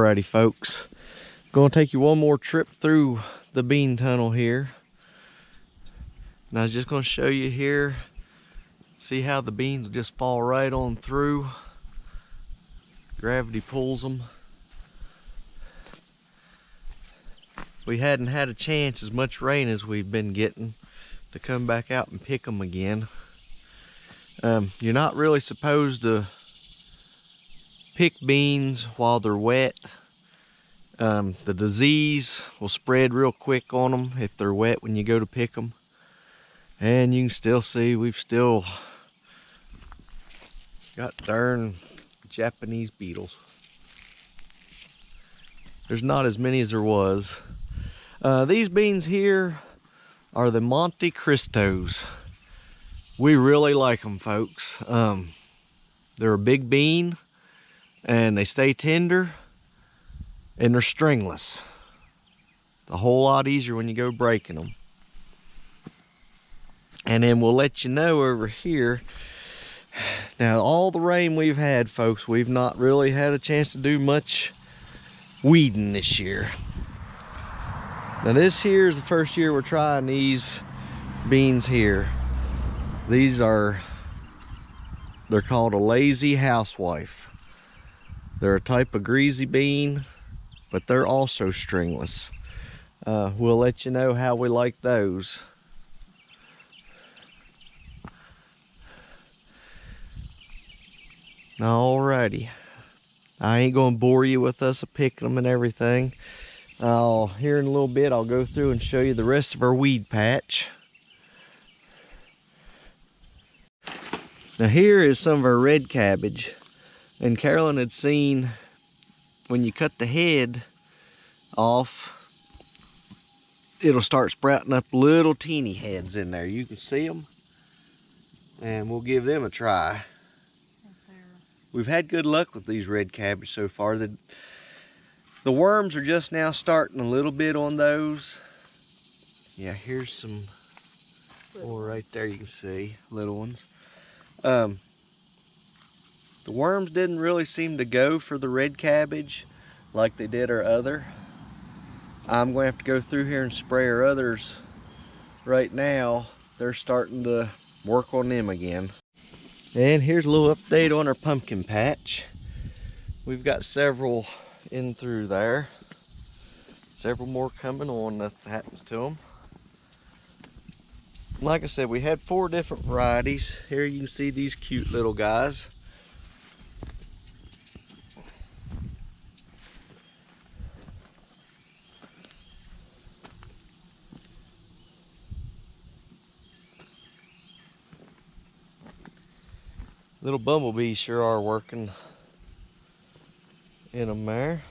Alrighty folks, gonna take you one more trip through the bean tunnel here. And I was just gonna show you here, see how the beans just fall right on through. Gravity pulls them. We hadn't had a chance, as much rain as we've been getting, to come back out and pick them again. You're not really supposed to pick beans while they're wet. The disease will spread real quick on them if they're wet when you go to pick them. And you can still see we've still got darn Japanese beetles. There's not as many as there was. These beans here are the Monte Cristos. We really like them, folks. They're a big bean and they stay tender and they're stringless. It's a whole lot easier when you go breaking them. And then we'll let you know over here. Now, all the rain we've had, folks, we've not really had a chance to do much weeding this year. Now, this here is the first year we're trying these beans here. They're called a lazy housewife. They're a type of greasy bean, but they're also stringless. We'll let you know how we like those. Alrighty, I ain't gonna bore you with us picking them and everything. Here in a little bit, I'll go through and show you the rest of our weed patch. Now here is some of our red cabbage, and Carolyn had seen when you cut the head off, it'll start sprouting up little teeny heads in there. You can see them, and we'll give them a try. We've had good luck with these red cabbage so far. The worms are just now starting a little bit on those. Yeah, here's some more right there, you can see, little ones. The worms didn't really seem to go for the red cabbage like they did our other. I'm going to have to go through here and spray our others right now. They're starting to work on them again. And here's a little update on our pumpkin patch. We've got several in through there. Several more coming on, nothing happens to them. Like I said, we had 4 different varieties. Here you can see these cute little guys. Little bumblebees sure are working in them there.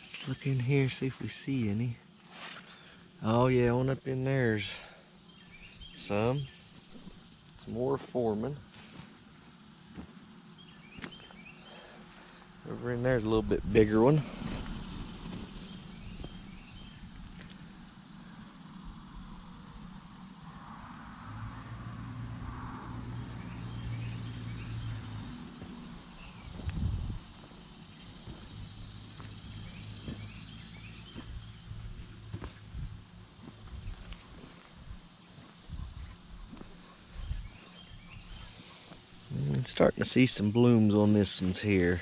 Let's look in here, see if we see any. Oh yeah, on up in there's some more forming. Over in there's a little bit bigger one. Starting to see some blooms on this one's here.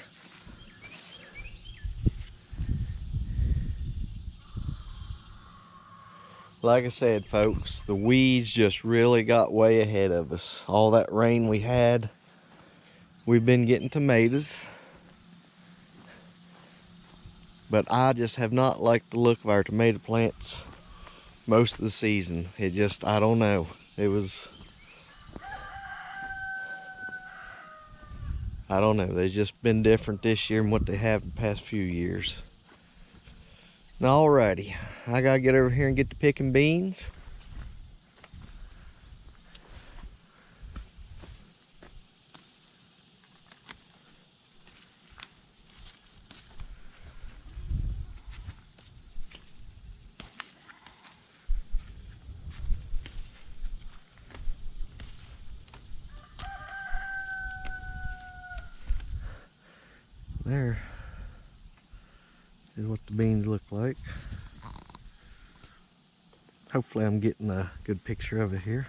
Like I said, folks, the weeds just really got way ahead of us. All that rain we had, we've been getting tomatoes. But I just have not liked the look of our tomato plants most of the season. It just, I don't know. I don't know, they've just been different this year than what they have the past few years. Alrighty, I gotta get over here and get to picking beans. There. is what the beans look like. Hopefully I'm getting a good picture of it here.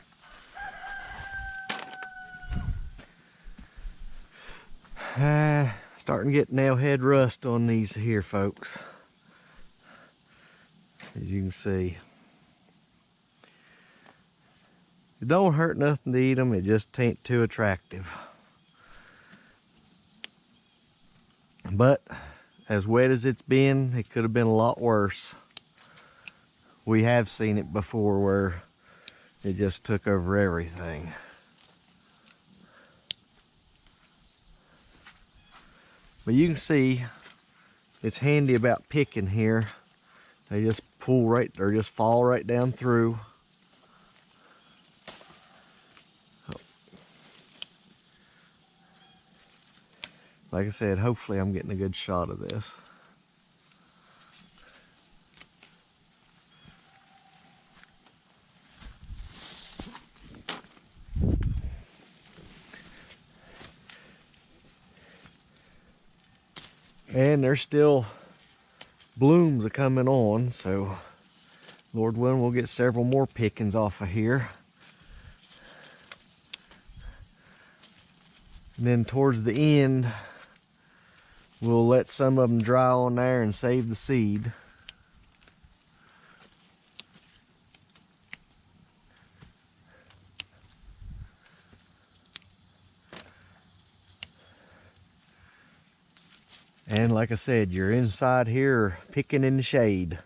Starting to get nail head rust on these here, folks. As you can see. It don't hurt nothing to eat them, it just ain't too attractive. But as wet as it's been, it could have been a lot worse. We have seen it before where it just took over everything. But you can see it's handy about picking here. They just pull right, or just fall right down through. Like I said, hopefully I'm getting a good shot of this. And there's still blooms are coming on, so Lord willing, we'll get several more pickings off of here. And then towards the end, we'll let some of them dry on there and save the seed. And like I said, you're inside here picking in the shade.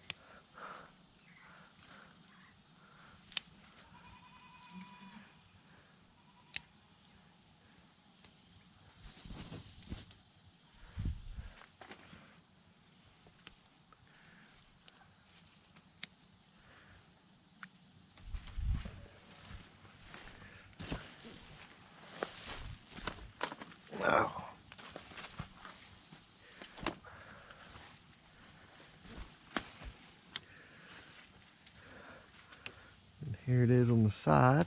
Oh. And here it is on the side.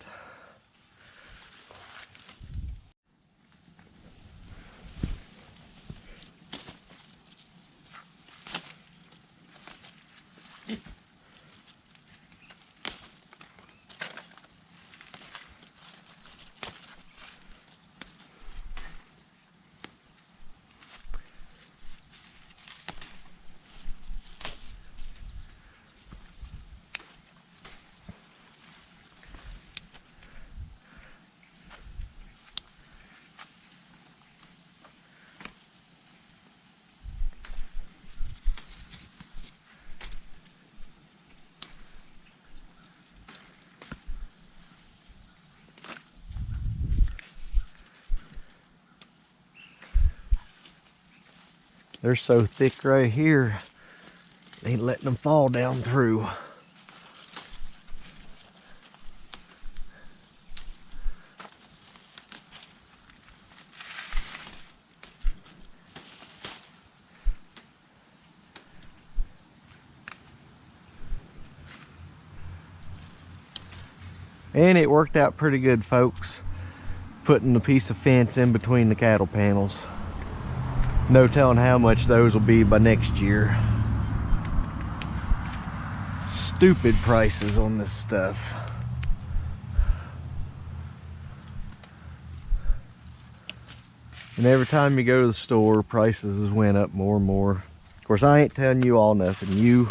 They're so thick right here, ain't letting them fall down through. And it worked out pretty good, folks, putting a piece of fence in between the cattle panels. No telling how much those will be by next year. Stupid prices on this stuff. And every time you go to the store, prices has went up more and more. Of course, I ain't telling you all nothing. You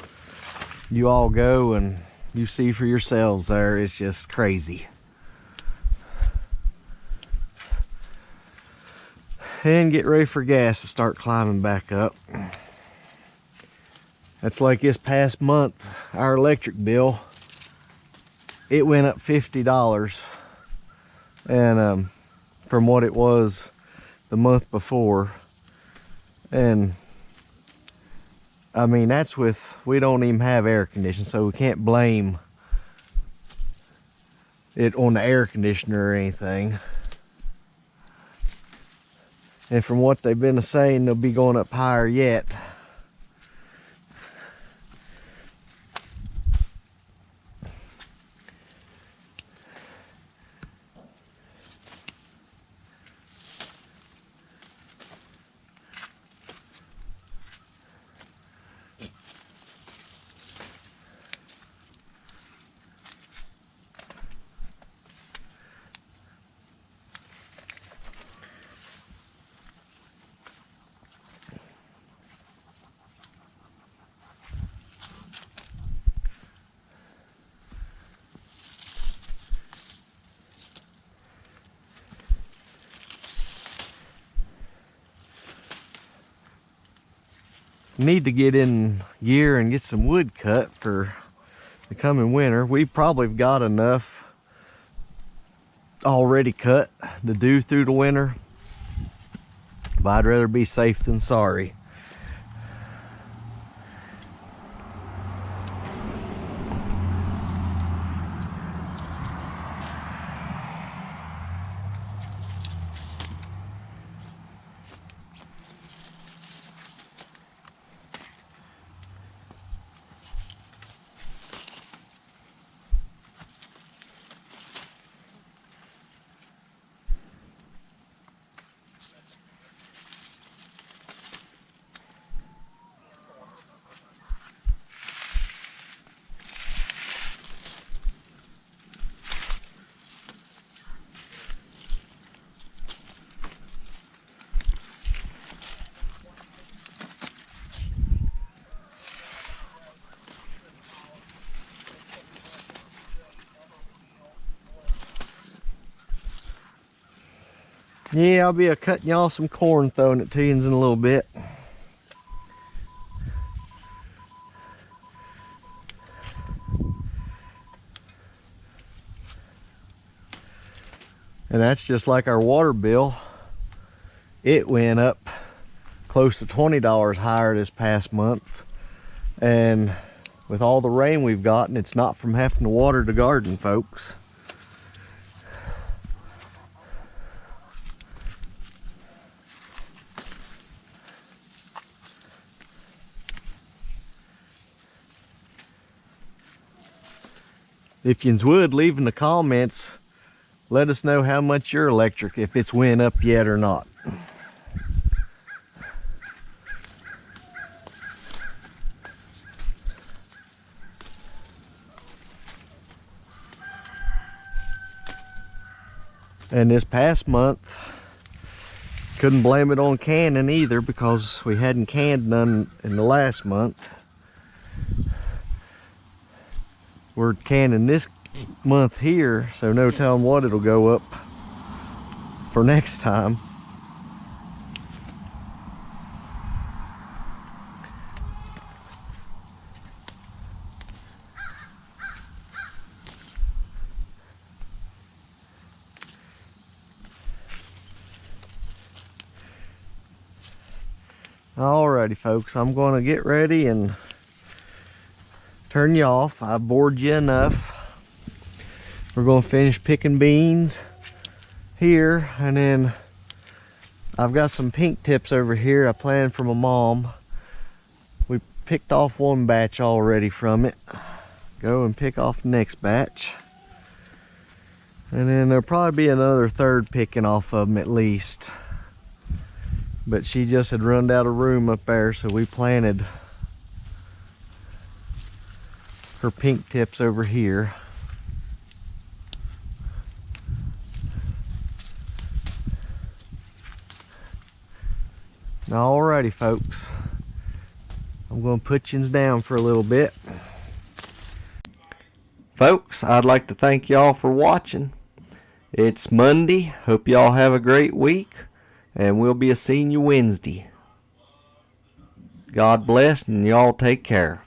all go and you see for yourselves there. It's just crazy. And get ready for gas to start climbing back up. That's like this past month, our electric bill, it went up $50. And from what it was the month before. And I mean, that's with, we don't even have air conditioning, so we can't blame it on the air conditioner or anything. And from what they've been saying, they'll be going up higher yet. need to get in gear and get some wood cut for the coming winter. We probably got enough already cut to do through the winter, but I'd rather be safe than sorry. Yeah, I'll be cutting y'all some corn, throwing it to you in a little bit. And that's just like our water bill. It went up close to $20 higher this past month. And with all the rain we've gotten, it's not from having to water the garden, folks. If yous would, leave in the comments, let us know how much your electric, if it's went up yet or not. And this past month, couldn't blame it on canning either, because we hadn't canned none in the last month. We're canning this month here, so no telling what it'll go up for next time. Alrighty folks, I'm gonna get ready and turn you off. I've bored you enough. We're gonna finish picking beans here, and then I've got some pink tips over here I planned for my mom. We picked off one batch already from it. Go and pick off the next batch. And then there'll probably be another third picking off of them at least. But she just had run out of room up there, so we planted her pink tips over here. Alrighty folks, I'm going to put you down for a little bit. Folks, I'd like to thank y'all for watching. It's Monday. Hope y'all have a great week, and we'll be seeing you Wednesday. God bless, and y'all take care.